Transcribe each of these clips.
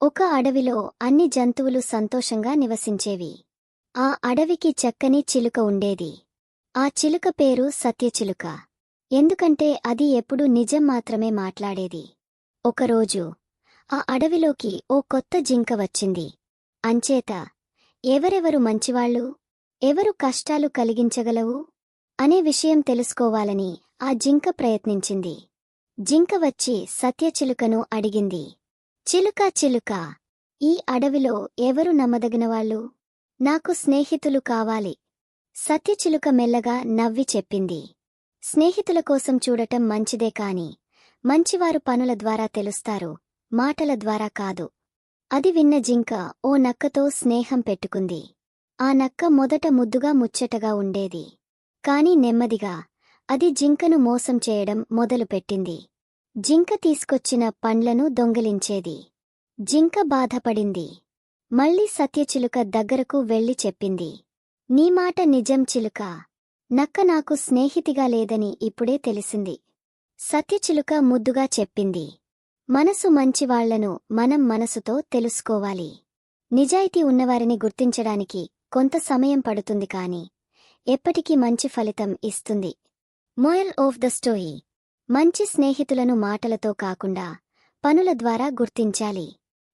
ఒక అడవిలో అన్ని జంతువులు సంతోషంగా నివసించేవి. ఆ అడవికి చక్కని చిలుక ఉండేది. ఆ చిలుక పేరు సత్యచిలుక. ఎందుకంటే అది ఎప్పుడూ నిజం మాత్రమే మాట్లాడేది. ఒకరోజు ఆ అడవిలోకి ఓ కొత్త జింక వచ్చింది. అంచేత ఎవరెవరు మంచివాళ్ళు, ఎవరు కష్టాలు కలిగించగలవు అనే విషయం తెలుసుకోవాలని ఆ జింక ప్రయత్నించింది. జింక వచ్చి సత్యచిలుకను అడిగింది. చిలుకా చిలుకా, ఈ అడవిలో ఎవరు నమ్మదగినవాళ్ళు? నాకు స్నేహితులు కావాలి. సత్యచిలుక మెల్లగా నవ్వి చెప్పింది. స్నేహితుల కోసం చూడటం మంచిదే కాని మంచివారు పనుల ద్వారా తెలుస్తారు, మాటల ద్వారా కాదు. అది విన్న జింక ఓ నక్కతో స్నేహం పెట్టుకుంది. ఆ నక్క మొదట ముద్దుగా ముచ్చటగా ఉండేది. కాని నెమ్మదిగా అది జింకను మోసం చేయడం మొదలుపెట్టింది. జింక తీసుకొచ్చిన పండ్లను దొంగిలించేది. జింక బాధపడింది. మళ్ళీ సత్యచిలుక దగ్గరకు వెళ్లి చెప్పింది. నీ మాట నిజం చిలుకా. నక్క నాకు స్నేహితిగా లేదని ఇప్పుడే తెలిసింది. సత్యచిలుక ముద్దుగా చెప్పింది. మనసు మంచివాళ్లను మనం మనసుతో తెలుసుకోవాలి. నిజాయితీ ఉన్నవారిని గుర్తించడానికి కొంత సమయం పడుతుంది కాని ఎప్పటికీ మంచి ఫలితం ఇస్తుంది. మోరల్ ఆఫ్ ద స్టోరీ: మంచి స్నేహితులను మాటలతో కాకుండా పనుల ద్వారా గుర్తించాలి.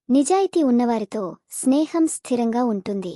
నిజాయితీ ఉన్నవారితో స్నేహం స్థిరంగా ఉంటుంది.